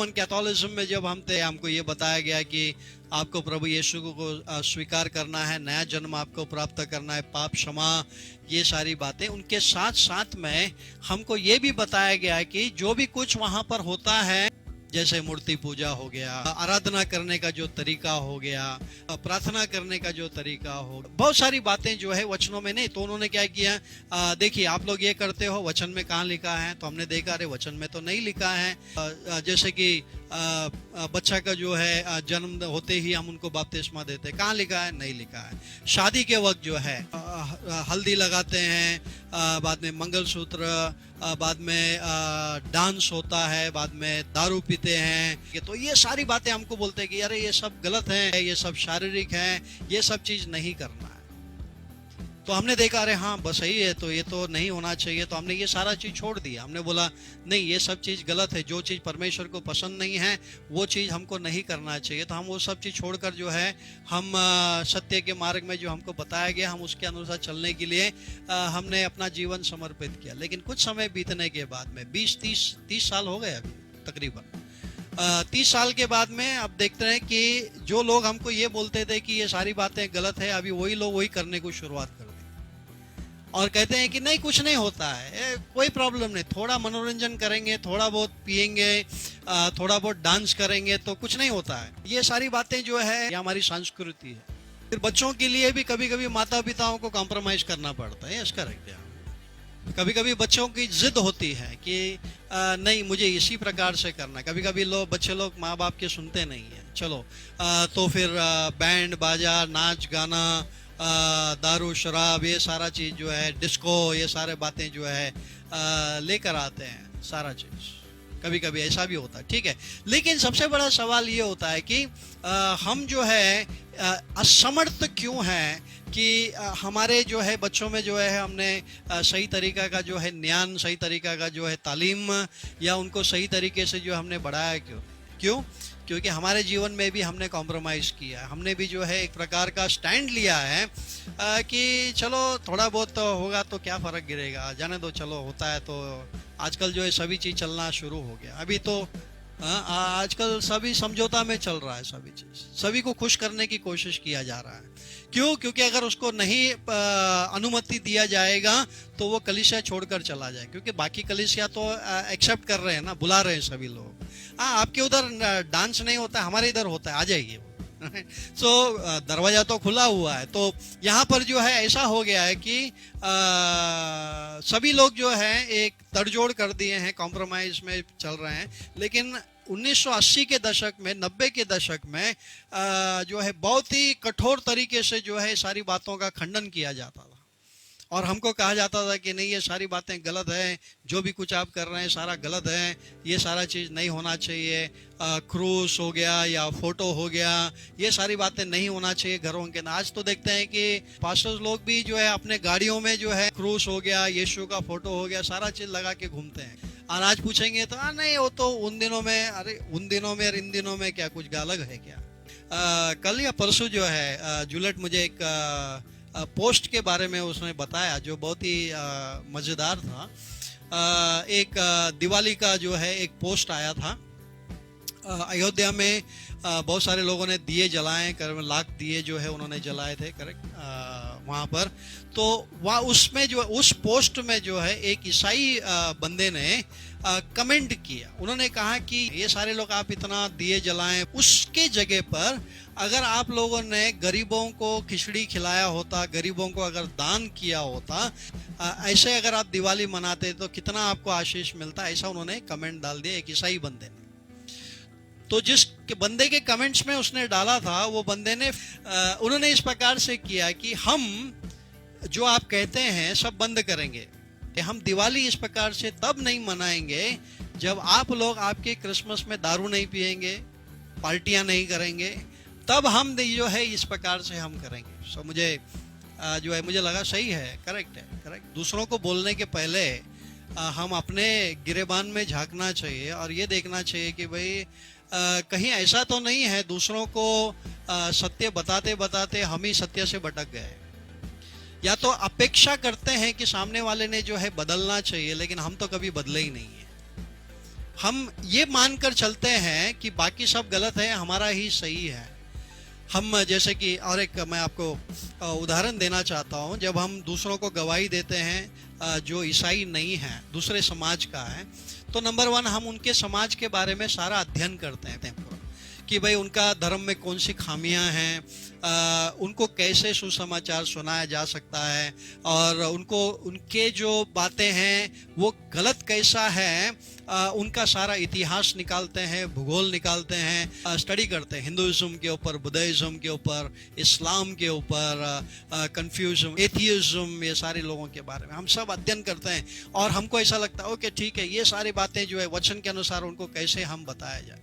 Roman Catholicism में जब हम थे, हमको ये बताया गया कि आपको प्रभु यीशु को स्वीकार करना है, नया जन्म आपको प्राप्त करना है, पाप क्षमा, ये सारी बातें। उनके साथ साथ में हमको ये भी बताया गया है कि जो भी कुछ वहाँ पर होता है, जैसे मूर्ति पूजा हो गया, आराधना करने का जो तरीका हो गया, प्रार्थना करने का जो तरीका हो, बहुत सारी बातें जो है वचनों में नहीं। तो उन्होंने क्या किया, देखिए आप लोग ये करते हो, वचन में कहाँ लिखा है? तो हमने देखा, अरे वचन में तो नहीं लिखा है। जैसे कि बच्चा का जो है जन्म होते ही हम उनको बपतिस्मा देते हैं, कहाँ लिखा है? नहीं लिखा है। शादी के वक्त जो है हल्दी लगाते हैं, बाद में मंगलसूत्र, बाद में डांस होता है, बाद में दारू पीते हैं। तो ये सारी बातें हमको बोलते हैं कि अरे ये सब गलत है, ये सब शारीरिक है, ये सब चीज नहीं करना है। तो हमने देखा, अरे हाँ बस सही है, तो ये तो नहीं होना चाहिए। तो हमने ये सारा चीज छोड़ दिया। हमने बोला नहीं, ये सब चीज गलत है, जो चीज परमेश्वर को पसंद नहीं है वो चीज हमको नहीं करना चाहिए। तो हम वो सब चीज छोड़कर जो है हम सत्य के मार्ग में जो हमको बताया गया, हम उसके अनुसार चलने के लिए हमने अपना जीवन समर्पित किया। लेकिन कुछ समय बीतने के बाद में 20-30 साल हो गए अभी तकरीबन, 30 साल के बाद में अब देखते हैं कि जो लोग हमको ये बोलते थे कि ये सारी बातें गलत है, अभी वही लोग वही करने को शुरुआत कर दी और कहते हैं कि नहीं कुछ नहीं होता है, कोई प्रॉब्लम नहीं, थोड़ा मनोरंजन करेंगे, थोड़ा बहुत पिएंगे, थोड़ा बहुत डांस करेंगे तो कुछ नहीं होता है। ये सारी बातें जो है ये हमारी संस्कृति है। फिर बच्चों के लिए भी कभी कभी माता पिताओं को कॉम्प्रोमाइज करना पड़ता है, इसका रख दिया। कभी कभी बच्चों की जिद होती है कि नहीं मुझे इसी प्रकार से करना है। कभी कभी बच्चे लोग माँ बाप के सुनते नहीं है, चलो तो फिर बैंड बाजा, नाच गाना, दारू शराब, ये सारा चीज जो है, डिस्को, ये सारे बातें जो है लेकर आते हैं सारा चीज। कभी कभी ऐसा भी होता है, ठीक है। लेकिन सबसे बड़ा सवाल ये होता है कि हम जो है असमर्थ क्यों हैं कि हमारे जो है बच्चों में जो है हमने सही तरीका का जो है ज्ञान, सही तरीका का जो है तालीम, या उनको सही तरीके से जो हमने बढ़ाया क्यों? क्योंकि हमारे जीवन में भी हमने कॉम्प्रोमाइज किया है। हमने भी जो है एक प्रकार का स्टैंड लिया है कि चलो थोड़ा बहुत तो होगा तो क्या फर्क गिरेगा, जाने दो, चलो होता है। तो आजकल जो है सभी चीज चलना शुरू हो गया। अभी तो आजकल सभी समझौता में चल रहा है, सभी चीज, सभी को खुश करने की कोशिश किया जा रहा है। क्यों? क्योंकि अगर उसको नहीं अनुमति दिया जाएगा तो वो कलीसिया छोड़कर चला जाए, क्योंकि बाकी कलीसिया तो एक्सेप्ट कर रहे हैं ना, बुला रहे हैं सभी लोग। आपके उधर डांस नहीं होता, हमारे इधर होता है, आ जाइए। सो दरवाजा तो खुला हुआ है। तो यहाँ पर जो है ऐसा हो गया है कि सभी लोग जो है एक तड़जोड़ कर दिए हैं, कॉम्प्रोमाइज में चल रहे हैं। लेकिन 1980 के दशक में, 90 के दशक में जो है बहुत ही कठोर तरीके से जो है सारी बातों का खंडन किया जाता था और हमको कहा जाता था कि नहीं ये सारी बातें गलत हैं, जो भी कुछ आप कर रहे हैं सारा गलत है, ये सारा चीज़ नहीं होना चाहिए। क्रूस हो गया या फोटो हो गया, ये सारी बातें नहीं होना चाहिए घरों के अंदर। आज तो देखते हैं कि पास्टर्स लोग भी जो है अपने गाड़ियों में जो है क्रूस हो गया, यीशु का फोटो हो गया, सारा चीज़ लगा के घूमते हैं। और आज पूछेंगे तो नहीं वो तो उन दिनों में, अरे उन दिनों में और इन दिनों में क्या कुछ अलग है क्या? कल या परसों जो है जूलियट मुझे एक पोस्ट के बारे में उसने बताया जो बहुत ही मज़ेदार था। एक दिवाली का जो है एक पोस्ट आया था। अयोध्या में बहुत सारे लोगों ने दिए जलाए, करीबन लाख दिए जो है उन्होंने जलाए थे, करेक्ट, वहाँ पर। तो वहाँ उसमें जो उस पोस्ट में जो है एक ईसाई बंदे ने कमेंट किया। उन्होंने कहा कि ये सारे लोग आप इतना दिए जलाएं, उसके जगह पर अगर आप लोगों ने गरीबों को खिचड़ी खिलाया होता, गरीबों को अगर दान किया होता, ऐसे अगर आप दिवाली मनाते तो कितना आपको आशीष मिलता। ऐसा उन्होंने कमेंट डाल दिया एक ईसाई बंदे ने। तो जिस बंदे के कमेंट्स में उसने डाला था वो बंदे ने उन्होंने इस प्रकार से किया कि हम जो आप कहते हैं सब बंद करेंगे, हम दिवाली इस प्रकार से तब नहीं मनाएंगे जब आप लोग आपके क्रिसमस में दारू नहीं पिएंगे, पार्टियां नहीं करेंगे, तब हम जो है इस प्रकार से हम करेंगे। सो मुझे जो है मुझे लगा सही है, करेक्ट है, करेक्ट। दूसरों को बोलने के पहले हम अपने गिरेबान में झांकना चाहिए और ये देखना चाहिए कि भाई कहीं ऐसा तो नहीं है दूसरों को सत्य बताते बताते हम ही सत्य से भटक गए। या तो अपेक्षा करते हैं कि सामने वाले ने जो है बदलना चाहिए, लेकिन हम तो कभी बदले ही नहीं है। हम ये मानकर चलते हैं कि बाकी सब गलत है, हमारा ही सही है। हम जैसे कि और एक मैं आपको उदाहरण देना चाहता हूँ। जब हम दूसरों को गवाही देते हैं जो ईसाई नहीं है, दूसरे समाज का है, तो नंबर वन हम उनके समाज के बारे में सारा अध्ययन करते हैं कि भाई उनका धर्म में कौन सी खामियां हैं, उनको कैसे सुसमाचार सुनाया जा सकता है, और उनको उनके जो बातें हैं वो गलत कैसा है, उनका सारा इतिहास निकालते हैं, भूगोल निकालते हैं, स्टडी करते हैं हिंदुइज्म के ऊपर, बुद्धिज्म के ऊपर, इस्लाम के ऊपर, कन्फ्यूजम, एथियज्म, ये सारे लोगों के बारे में हम सब अध्ययन करते हैं। और हमको ऐसा लगता है ओके ठीक है, ये सारी बातें जो है वचन के अनुसार उनको कैसे हम बताया जाए।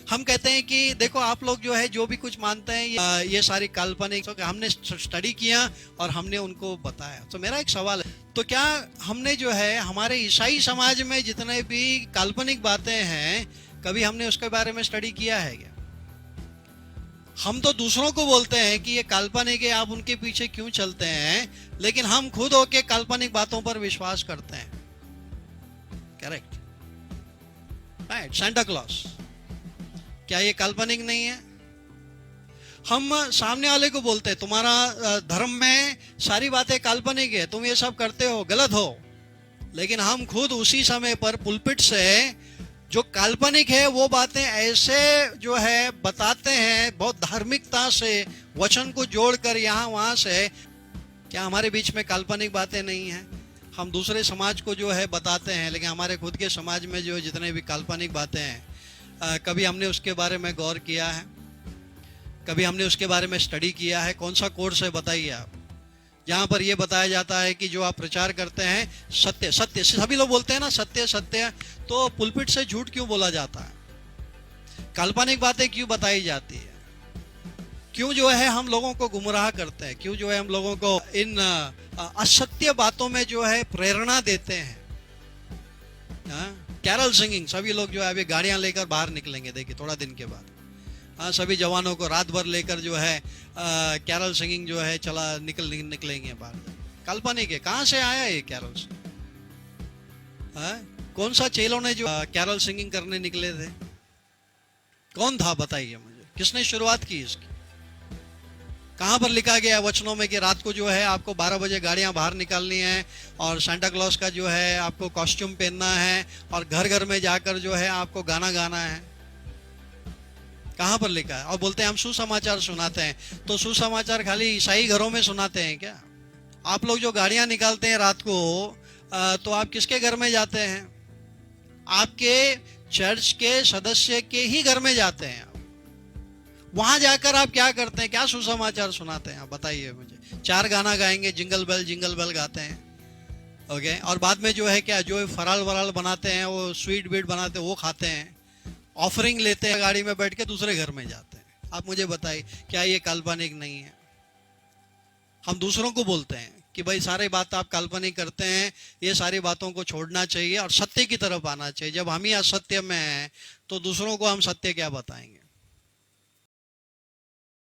हम कहते हैं कि देखो आप लोग जो है जो भी कुछ मानते हैं ये सारी काल्पनिक, तो हमने स्टडी किया और हमने उनको बताया। तो मेरा एक सवाल है, तो क्या हमने जो है हमारे ईसाई समाज में जितने भी काल्पनिक बातें हैं, कभी हमने उसके बारे में स्टडी किया है क्या? हम तो दूसरों को बोलते हैं कि ये काल्पनिक है, आप उनके पीछे क्यों चलते हैं, लेकिन हम खुद होके काल्पनिक बातों पर विश्वास करते हैं। Correct, right. सांता क्लॉज, क्या ये काल्पनिक नहीं है? हम सामने वाले को बोलते हैं तुम्हारा धर्म में सारी बातें काल्पनिक है, तुम ये सब करते हो, गलत हो, लेकिन हम खुद उसी समय पर पुलपिट से जो काल्पनिक है वो बातें ऐसे जो है बताते हैं, बहुत धार्मिकता से वचन को जोड़कर यहाँ वहाँ से। क्या हमारे बीच में काल्पनिक बातें नहीं हैं? हम दूसरे समाज को जो है बताते हैं, लेकिन हमारे खुद के समाज में जो जितने भी काल्पनिक बातें हैं, कभी हमने उसके बारे में गौर किया है? कभी हमने उसके बारे में स्टडी किया है? कौन सा कोर्स है बताइए आप, जहाँ पर यह बताया जाता है कि जो आप प्रचार करते हैं सत्य, सत्य, सभी लोग बोलते हैं ना सत्य सत्य, तो पुलपिट से झूठ क्यों बोला जाता है? काल्पनिक बातें क्यों बताई जाती है? क्यों जो है हम लोगों को गुमराह करते हैं? क्यों जो है हम लोगों को इन असत्य बातों में जो है प्रेरणा देते हैं? कैरल सिंगिंग, सभी लोग जो है अभी गाड़ियां लेकर बाहर निकलेंगे, देखिए थोड़ा दिन के बाद। हाँ, सभी जवानों को रात भर लेकर जो है कैरल सिंगिंग जो है निकलेंगे बाहर। काल्पनिक है, कहाँ से आया ये कैरल सिंगिंग? कौन सा चेलों ने जो कैरल सिंगिंग करने निकले थे? कौन था बताइए मुझे, किसने शुरुआत की इसकी? कहाँ पर लिखा गया वचनों में कि रात को जो है आपको 12 बजे गाड़ियां बाहर निकालनी है और सांता क्लॉज का जो है आपको कॉस्ट्यूम पहनना है और घर घर में जाकर जो है आपको गाना गाना है? कहाँ पर लिखा है? और बोलते हैं हम सुसमाचार सुनाते हैं। तो सुसमाचार खाली ईसाई घरों में सुनाते हैं क्या? आप लोग जो गाड़ियां निकालते हैं रात को, तो आप किसके घर में जाते हैं? आपके चर्च के सदस्य के ही घर में जाते हैं। वहां जाकर आप क्या करते हैं? क्या सुसमाचार सुनाते हैं आप बताइए मुझे? 4 गाना गाएंगे, जिंगल बेल गाते हैं, ओके, और बाद में जो है क्या, जो फराल वराल बनाते हैं, वो स्वीट बीट बनाते हैं, वो खाते हैं, ऑफरिंग लेते हैं, गाड़ी में बैठ के दूसरे घर में जाते हैं। आप मुझे बताइए, क्या ये काल्पनिक नहीं है? हम दूसरों को बोलते हैं कि भाई सारी बात आप काल्पनिक करते हैं, ये सारी बातों को छोड़ना चाहिए और सत्य की तरफ आना चाहिए। जब हम ही असत्य में हैं तो दूसरों को हम सत्य क्या बताएंगे?